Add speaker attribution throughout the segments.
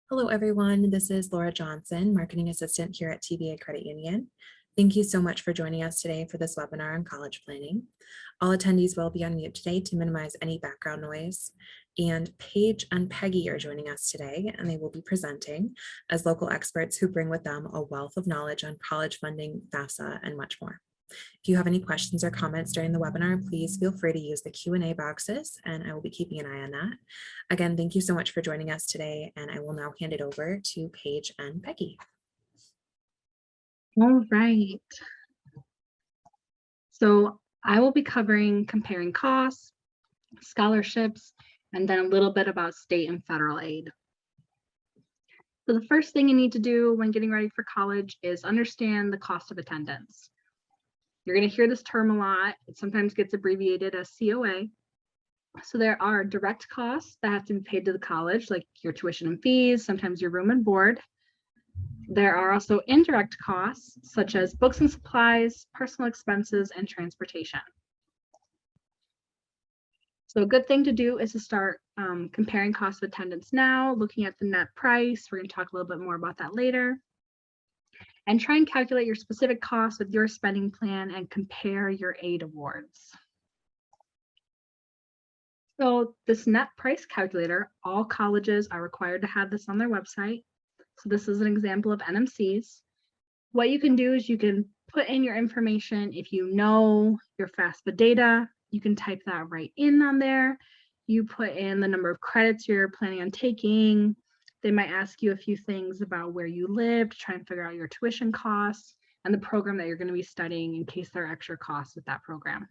Speaker 1: Hello, everyone. This is Laura Johnson, Marketing Assistant here at TBA Credit Union. Thank you so much for joining us today for this webinar on college planning. All attendees will be on mute today to minimize any background noise. And Paige and Peggy are joining us today, and they will be presenting as local experts who bring with them a wealth of knowledge on college funding, FAFSA, and much more. If you have any questions or comments during the webinar, please feel free to use the Q&A boxes, and I will be keeping an eye on that. Again, thank you so much for joining us today, and I will now hand it over to Paige and Peggy.
Speaker 2: All right. So I will be covering comparing costs, scholarships, and then a little bit about state and federal aid. So the first thing you need to do when getting ready for college is understand the cost of attendance. You're going to hear this term a lot. It sometimes gets abbreviated as COA. So there are direct costs that have to be paid to the college, like your tuition and fees, sometimes your room and board. There are also indirect costs, such as books and supplies, personal expenses, and transportation. So a good thing to do is to start comparing cost of attendance now, looking at the net price. We're going to talk a little bit more about that later. And try and calculate your specific costs with your spending plan and compare your aid awards. So this net price calculator, all colleges are required to have this on their website. So this is an example of NMC's. What you can do is you can put in your information. If you know your FAFSA data, you can type that right in on there. You put in the number of credits you're planning on taking. They might ask you a few things about where you live to try and figure out your tuition costs and the program that you're going to be studying in case there are extra costs with that program.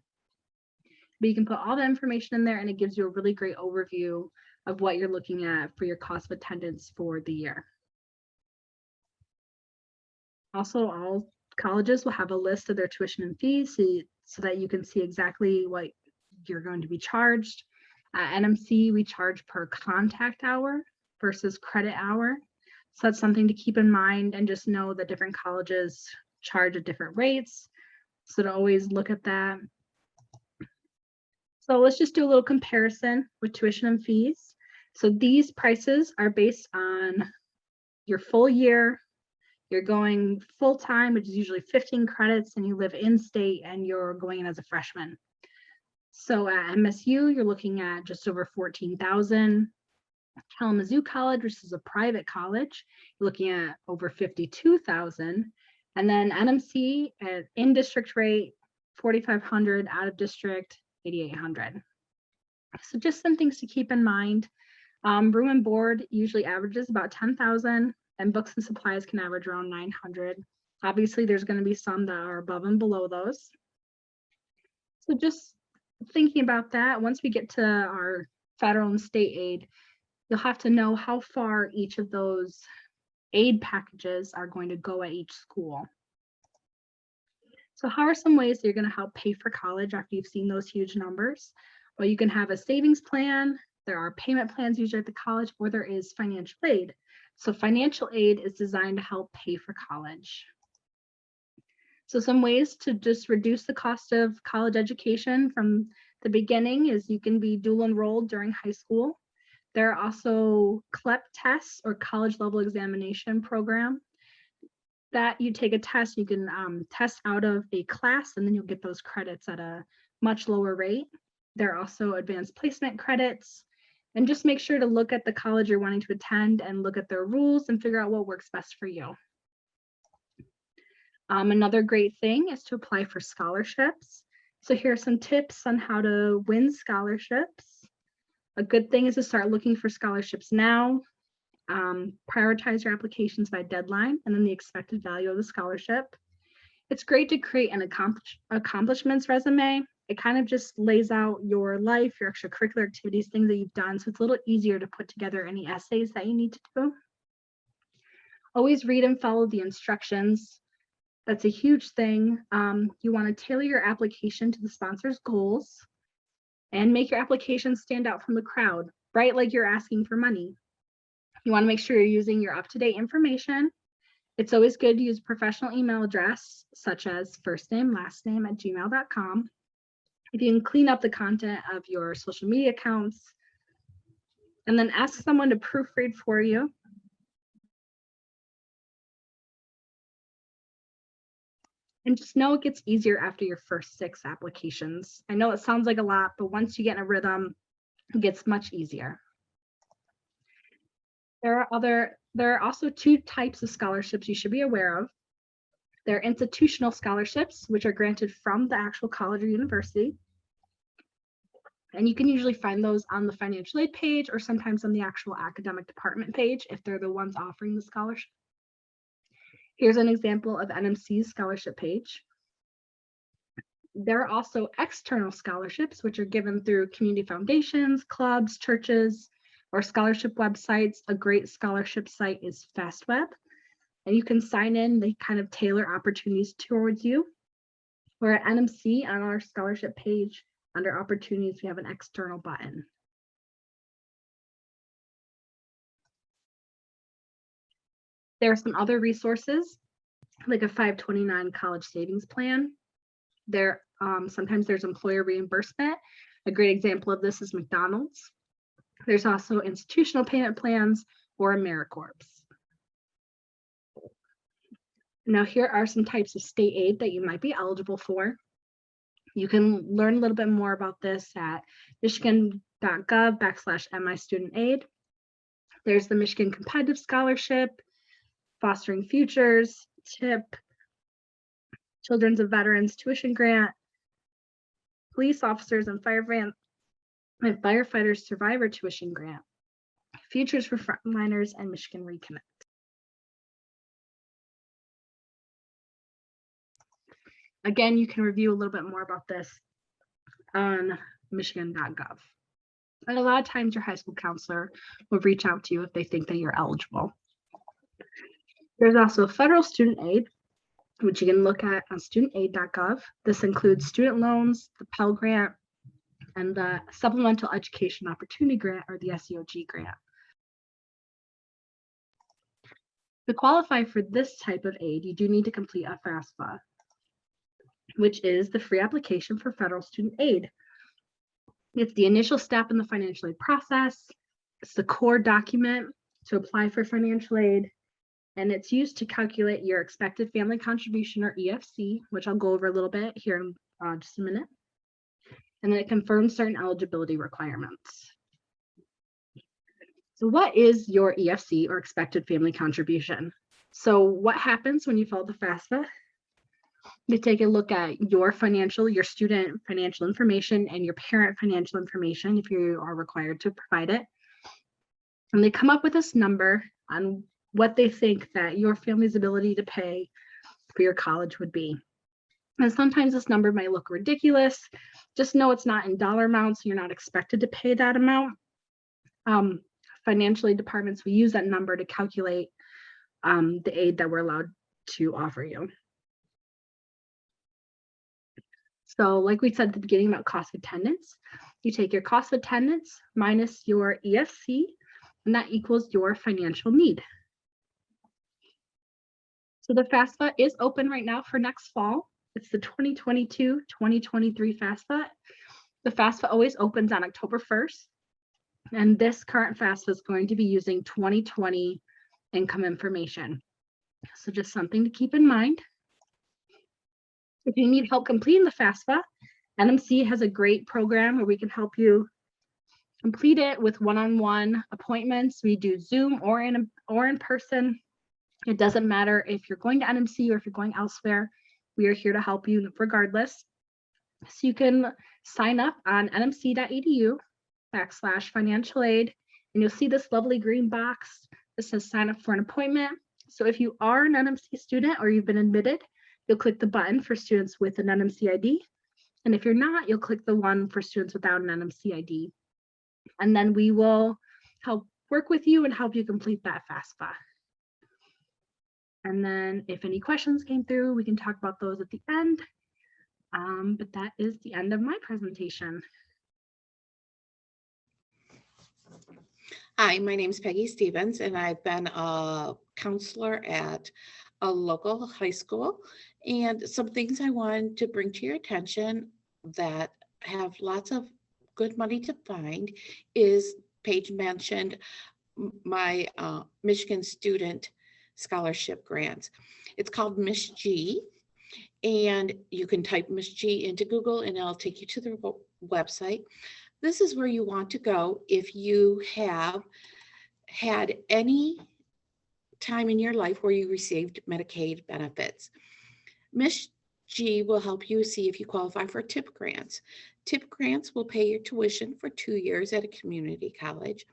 Speaker 2: But you can put all the information in there and it gives you a really great overview of what you're looking at for your cost of attendance for the year. Also, all colleges will have a list of their tuition and fees so that you can see exactly what you're going to be charged. At NMC, we charge per contact hour versus credit hour. So that's something to keep in mind, and just know that different colleges charge at different rates. So to always look at that. So let's just do a little comparison with tuition and fees. So these prices are based on your full year. You're going full-time, which is usually 15 credits, and you live in-state and you're going in as a freshman. So at MSU, you're looking at just over 14,000. Kalamazoo College, which is a private college, you're looking at over 52,000. And then NMC at in-district rate, 4,500, out of district, 8,800. So just some things to keep in mind. Room and board usually averages about 10,000. And books and supplies can average around 900. Obviously, there's going to be some that are above and below those. So just thinking about that, once we get to our federal and state aid, you'll have to know how far each of those aid packages are going to go at each school. So how are some ways that you're going to help pay for college after you've seen those huge numbers? Well, you can have a savings plan. There are payment plans usually at the college, or there is financial aid. So financial aid is designed to help pay for college. So some ways to just reduce the cost of college education from the beginning is you can be dual enrolled during high school. There are also CLEP tests, or college level examination program, that you take a test, you can test out of a class, and then you'll get those credits at a much lower rate. There are also advanced placement credits. And just make sure to look at the college you're wanting to attend and look at their rules and figure out what works best for you. Another great thing is to apply for scholarships. So here are some tips on how to win scholarships. A good thing is to start looking for scholarships now. Prioritize your applications by deadline and then the expected value of the scholarship. It's great to create an accomplishments resume. It kind of just lays out your life, your extracurricular activities, things that you've done. So it's a little easier to put together any essays that you need to do. Always read and follow the instructions. That's a huge thing. You want to tailor your application to the sponsor's goals and make your application stand out from the crowd, right? Like you're asking for money. You want to make sure you're using your up-to-date information. It's always good to use a professional email address, such as firstname@gmail.com. If you can clean up the content of your social media accounts, and then ask someone to proofread for you. And just know it gets easier after your first 6 applications. I know it sounds like a lot, but once you get in a rhythm, it gets much easier. There are also 2 types of scholarships you should be aware of. There are institutional scholarships, which are granted from the actual college or university. And you can usually find those on the financial aid page or sometimes on the actual academic department page if they're the ones offering the scholarship. Here's an example of NMC's scholarship page. There are also external scholarships, which are given through community foundations, clubs, churches, or scholarship websites. A great scholarship site is FastWeb, and you can sign in. They kind of tailor opportunities towards you. We're at NMC on our scholarship page. Under opportunities, we have an external button. There are some other resources, like a 529 college savings plan. Sometimes there's employer reimbursement. A great example of this is McDonald's. There's also institutional payment plans or AmeriCorps. Now, here are some types of state aid that you might be eligible for. You can learn a little bit more about this at michigan.gov/MIStudentAid. There's the Michigan Competitive Scholarship, Fostering Futures, TIP, Children's of Veterans Tuition Grant, Police Officers and Firefighters Survivor Tuition Grant, Futures for Frontliners, and Michigan Reconnect. Again, you can review a little bit more about this on michigan.gov. And a lot of times your high school counselor will reach out to you if they think that you're eligible. There's also federal student aid, which you can look at on studentaid.gov. This includes student loans, the Pell Grant, and the Supplemental Education Opportunity Grant, or the SEOG grant. To qualify for this type of aid, you do need to complete a FAFSA, which is the free application for federal student aid. It's the initial step in the financial aid process. It's the core document to apply for financial aid, and it's used to calculate your expected family contribution, or EFC, which I'll go over a little bit here in just a minute. And then it confirms certain eligibility requirements. So what is your EFC, or expected family contribution? So what happens when you fill out the FAFSA? They take a look at your student financial information and your parent financial information if you are required to provide it. And they come up with this number on what they think that your family's ability to pay for your college would be. And sometimes this number might look ridiculous. Just know it's not in dollar amounts. You're not expected to pay that amount. Financial aid departments, we use that number to calculate the aid that we're allowed to offer you. So like we said at the beginning about cost of attendance, you take your cost of attendance minus your EFC, and that equals your financial need. So the FAFSA is open right now for next fall. It's the 2022-2023 FAFSA. The FAFSA always opens on October 1st. And this current FAFSA is going to be using 2020 income information. So just something to keep in mind. If you need help completing the FAFSA, NMC has a great program where we can help you complete it with one-on-one appointments. We do Zoom or in person. It doesn't matter if you're going to NMC or if you're going elsewhere. We are here to help you regardless. So you can sign up on nmc.edu/financial aid, and you'll see this lovely green box that says sign up for an appointment. So if you are an NMC student or you've been admitted, you'll click the button for students with an NMC ID. And if you're not, you'll click the one for students without an NMC ID. And then we will help work with you and help you complete that FAFSA. And then if any questions came through, we can talk about those at the end. But that is the end of my presentation.
Speaker 3: Hi, my name is Peggy Stevens, and I've been a counselor at a local high school. And some things I wanted to bring to your attention that have lots of good money to find is Paige mentioned my Michigan Student Scholarship Grants. It's called Mich-G, And you can type Miss G into Google and it'll take you to the website. This is where you want to go if you have had any time in your life where you received Medicaid benefits. Miss G will help you see if you qualify for TIP grants. TIP grants will pay your tuition for 2 years at a community college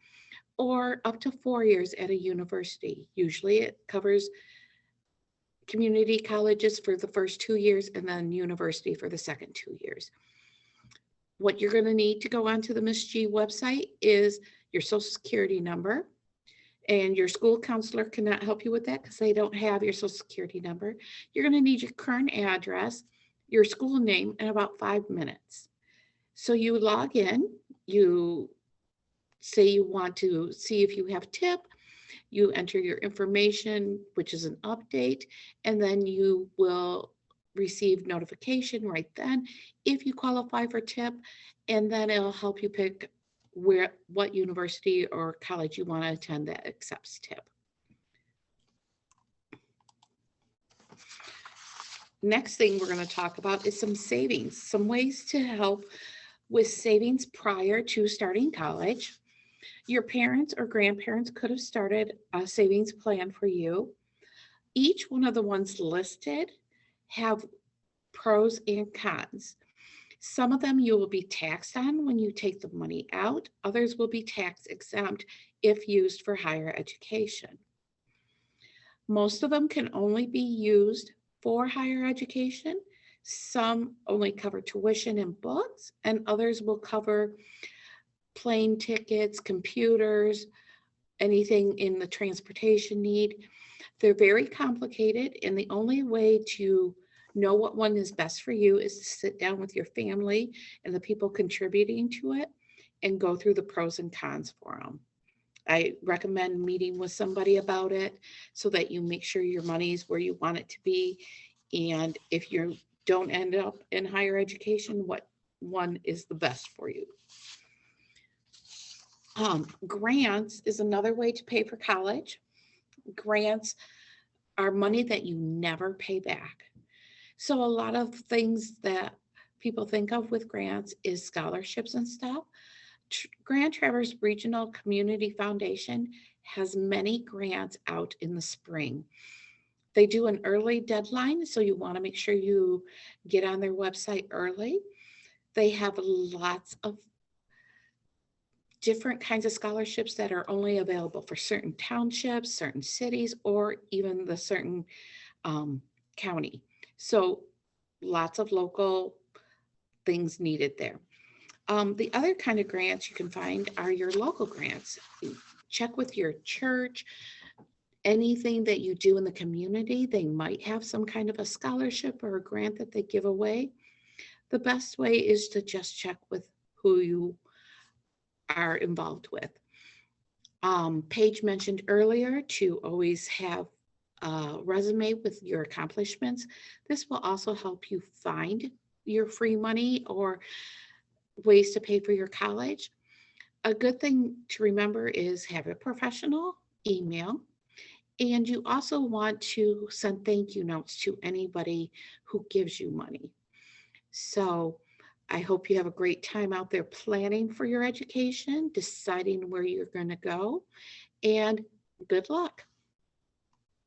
Speaker 3: or up to 4 years at a university. Usually it covers community colleges for the first 2 years and then university for the second 2 years. What you're going to need to go onto the Miss G website is your social security number, and your school counselor cannot help you with that because they don't have your social security number. You're going to need your current address, your school name, in about 5 minutes. So you log in, you say you want to see if you have TIP, you enter your information, which is an update, and then you will receive notification right then if you qualify for TIP, and then it'll help you pick what university or college you want to attend that accepts TIP. Next thing we're going to talk about is some savings, some ways to help with savings prior to starting college. Your parents or grandparents could have started a savings plan for you. Each one of the ones listed have pros and cons. Some of them you will be taxed on when you take the money out. Others will be tax exempt if used for higher education. Most of them can only be used for higher education. Some only cover tuition and books, and others will cover plane tickets, computers, anything in the transportation need. They're very complicated, and the only way to know what one is best for you is to sit down with your family and the people contributing to it and go through the pros and cons for them. I recommend meeting with somebody about it so that you make sure your money is where you want it to be. And if you don't end up in higher education, what one is the best for you. Grants is another way to pay for college. Grants are money that you never pay back. So a lot of things that people think of with grants is scholarships and stuff. Grand Traverse Regional Community Foundation has many grants out in the spring. They do an early deadline, so you want to make sure you get on their website early. They have lots of different kinds of scholarships that are only available for certain townships, certain cities, or even the certain county. So lots of local things needed there. The other kind of grants you can find are your local grants. Check with your church. Anything that you do in the community, they might have some kind of a scholarship or a grant that they give away. The best way is to just check with who you are involved with. Paige mentioned earlier to always have a resume with your accomplishments. This will also help you find your free money or ways to pay for your college. A good thing to remember is have a professional email, and you also want to send thank you notes to anybody who gives you money. So I hope you have a great time out there planning for your education, deciding where you're going to go, and good luck.